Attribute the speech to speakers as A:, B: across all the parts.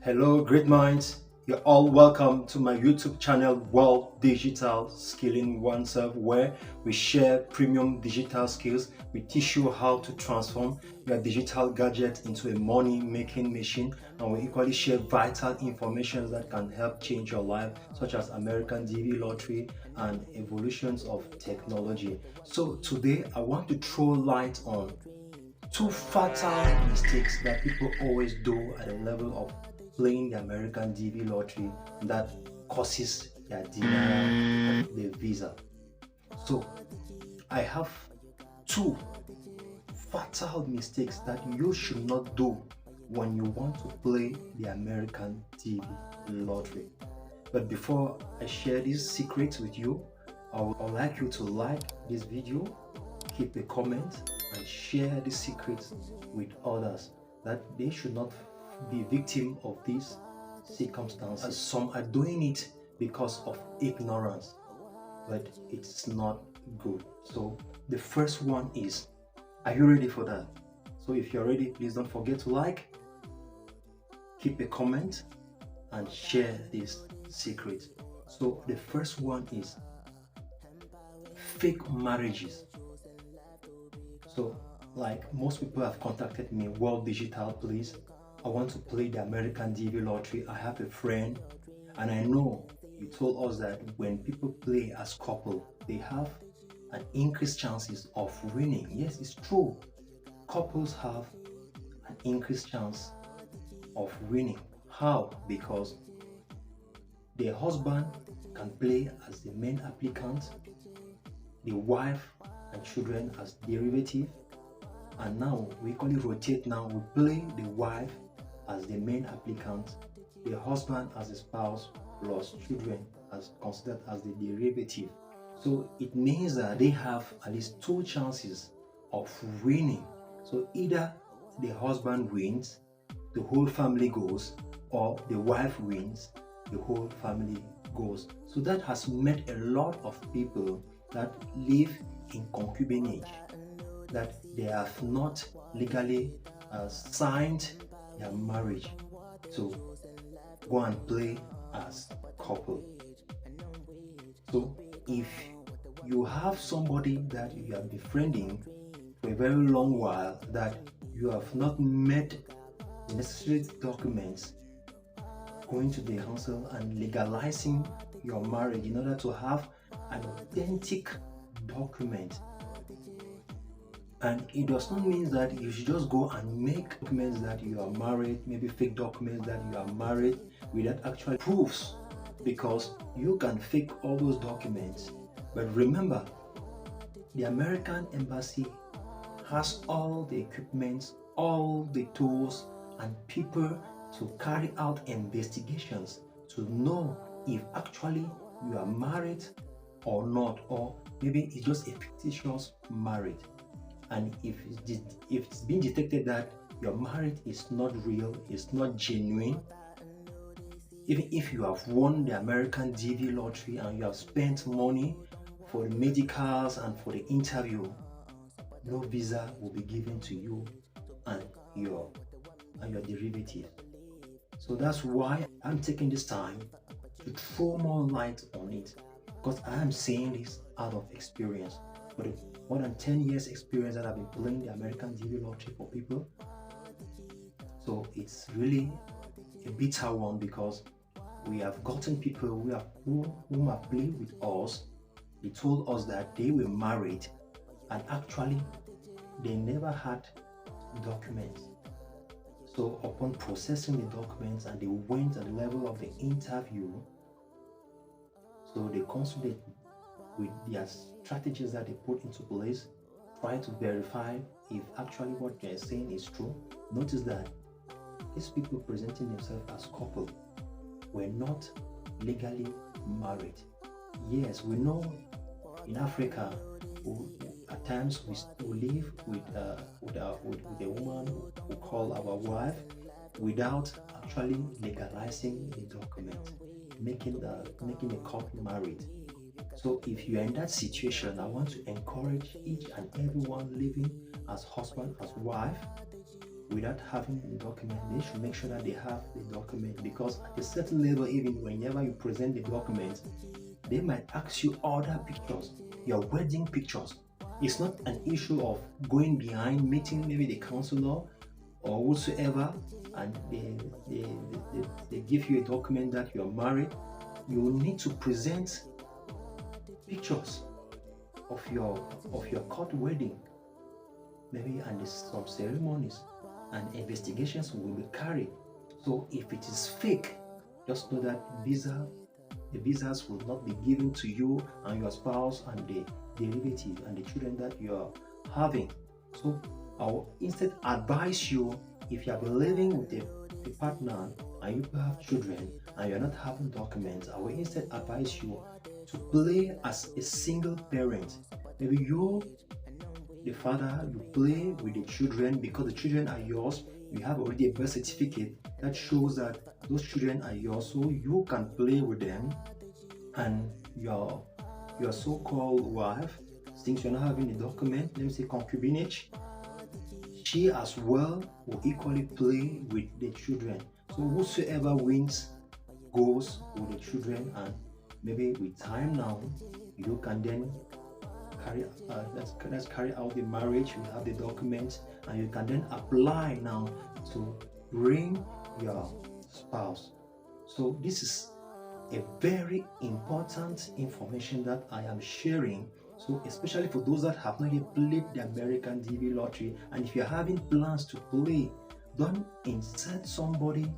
A: Hello, great minds. You're all welcome to my YouTube channel, World Digital Skilling Oneself, where we share premium digital skills. We teach you how to transform your digital gadget into a money-making machine, and we equally share vital information that can help change your life, such as American DV lottery and evolutions of technology. So today, I want to throw light on two fatal mistakes that people always do at the level of playing the American DV lottery that causes their denial of the visa. So I have two fatal mistakes that you should not do when you want to play the American DV lottery. But before I share these secrets with you, I would like you to like this video, keep a comment, and share the secrets with others, that they should not be victim of these circumstances. Some are doing it because of ignorance, but it's not good. So the first one is, are you ready for that? So if you're ready, please don't forget to like, keep a comment, and share this secret. So the first one is fake marriages. So like most people have contacted me, World Digital, please, I want to play the American DV lottery. I have a friend, and I know you told us that when people play as couple, they have an increased chances of winning. Yes, it's true. Couples have an increased chance of winning. How? Because the husband can play as the main applicant, the wife and children as derivative, and now we equally rotate. Now we play the wife as the main applicant, the husband as the spouse, plus children as considered as the derivative. So it means that they have at least two chances of winning. So either the husband wins, the whole family goes, or the wife wins, the whole family goes. So that has made a lot of people that live in concubinage, that they have not legally signed their marriage to go and play as couple. So if you have somebody that you have been befriending for a very long while, that you have not met the necessary documents, going to the council and legalizing your marriage in order to have an authentic document. And it does not mean that you should just go and make documents that you are married, maybe fake documents that you are married without actual proofs, because you can fake all those documents. But remember, the American embassy has all the equipment, all the tools and people to carry out investigations to know if actually you are married or not, or maybe it's just a fictitious marriage. And if it's been detected that your marriage is not real, it's not genuine, even if you have won the American DV lottery and you have spent money for the medicals and for the interview, no visa will be given to you and your derivative. So that's why I'm taking this time to throw more light on it, because I am saying this out of experience. But more than 10 years experience that I've been playing the American DV lottery for people. So it's really a bitter one, because we have gotten people who have played with us. They told us that they were married, and actually they never had documents. So upon processing the documents and they went at the level of the interview, so they consulted with their strategies that they put into place, try to verify if actually what they're saying is true. Notice that these people presenting themselves as couple were not legally married. Yes, we know in Africa, at times we live with a woman we call our wife without actually legalizing the document, making the couple married. So if you are in that situation, I want to encourage each and everyone living as husband, as wife, without having the document. They should make sure that they have the document, because at a certain level, even whenever you present the document, they might ask you other pictures, your wedding pictures. It's not an issue of going behind, meeting maybe the counselor or whatsoever, and they give you a document that you're married. You will need to present pictures of your court wedding, maybe, and some ceremonies, and investigations will be carried. So if it is fake, just know that the visas will not be given to you and your spouse and the derivative and the children that you are having. So I will instead advise you, if you have been living with a partner and you have children and you're not having documents, I will instead advise you to play as a single parent. Maybe you, the father, you play with the children, because the children are yours. You have already a birth certificate that shows that those children are yours, so you can play with them. And your so-called wife, since you're not having a document, let me say concubinage, she as well will equally play with the children. So whosoever wins goes with the children, and maybe with time now, you can then let's carry out the marriage. You have the documents, and you can then apply now to bring your spouse. So this is a very important information that I am sharing. So especially for those that have not yet played the American DV lottery, and if you're having plans to play, don't insert somebody,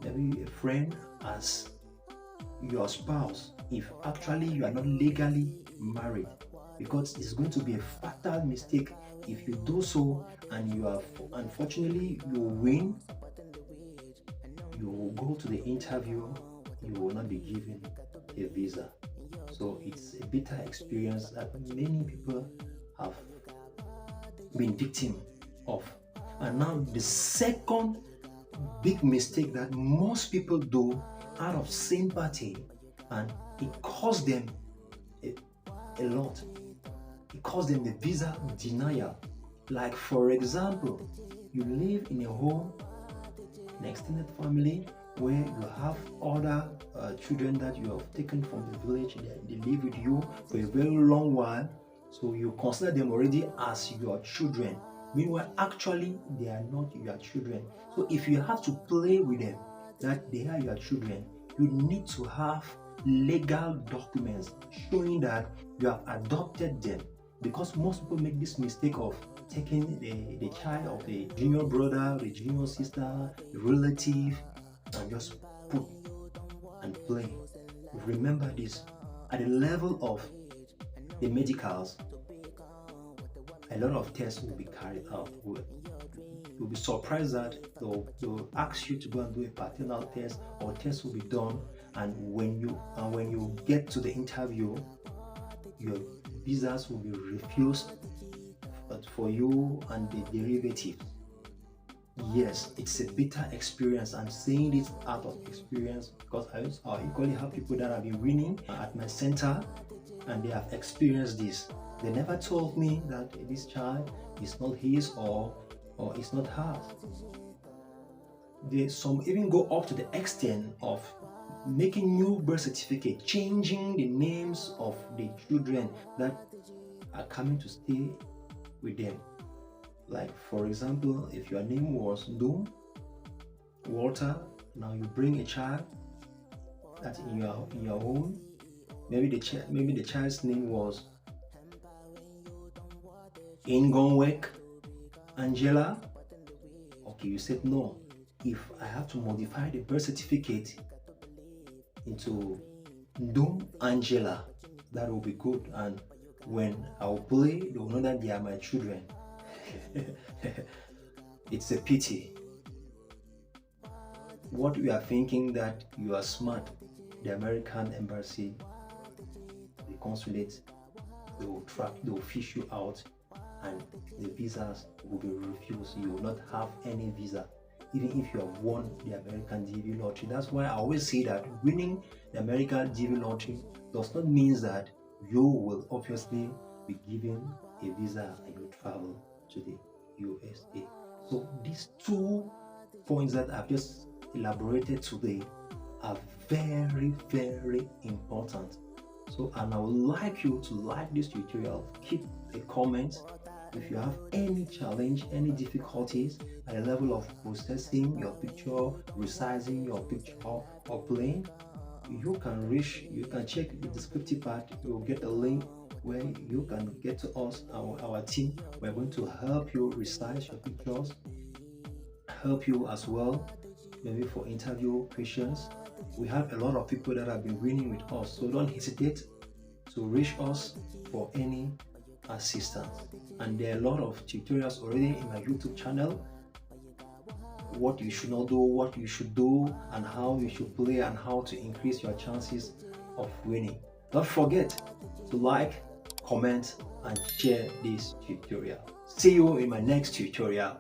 A: maybe a friend, as your spouse if actually you are not legally married, because it's going to be a fatal mistake if you do so, and you are, unfortunately, you win, you will go to the interview, you will not be given a visa. So it's a bitter experience that many people have been victim of. And now the second big mistake that most people do out of sympathy, and it costs them a lot. It caused them the visa denial. Like, for example, you live in a home, an extended family, where you have other children that you have taken from the village. They live with you for a very long while, so you consider them already as your children. Meanwhile, actually, they are not your children. So if you have to play with them that they are your children, you need to have legal documents showing that you have adopted them. Because most people make this mistake of taking the child of the junior brother, the junior sister, the relative, and just put and play. Remember this, at the level of the medicals, a lot of tests will be carried out. You'll be surprised that they'll ask you to go and do a paternal test, or tests will be done, and when you get to the interview, your visas will be refused, but for you and the derivatives. Yes, it's a bitter experience. I'm saying this out of experience, because I equally have people that have been winning at my center, and they have experienced this. They never told me that this child is not his or it's not hers. Some even go up to the extent of making new birth certificate, changing the names of the children that are coming to stay with them. Like, for example, if your name was Doom Walter, now you bring a child that's in your home. Maybe the child's name was Ingonwek Angela. Okay, you said no. If I have to modify the birth certificate into Doom Angela, that will be good. And when I'll play, they will know that they are my children. It's a pity. What we are thinking that you are smart, the American embassy, the consulate, they will fish you out, and the visas will be refused. You will not have any visa. even if you have won the American DV lottery. That's why I always say that winning the American DV lottery does not mean that you will obviously be given a visa and you travel to the USA. So these 2 points that I've just elaborated today are very, very important. So, and I would like you to like this tutorial, keep a comment. If you have any challenge, any difficulties at the level of processing your picture, resizing your picture, or playing, you can check the descriptive part. You'll get a link where you can get to us, our team. We're going to help you resize your pictures, help you as well, maybe for interview questions. We have a lot of people that have been winning with us, so don't hesitate to reach us for any assistance. And there are a lot of tutorials already in my YouTube channel, what you should not do, what you should do, and how you should play, and how to increase your chances of winning. Don't forget to like, comment, and share this tutorial. See you in my next tutorial.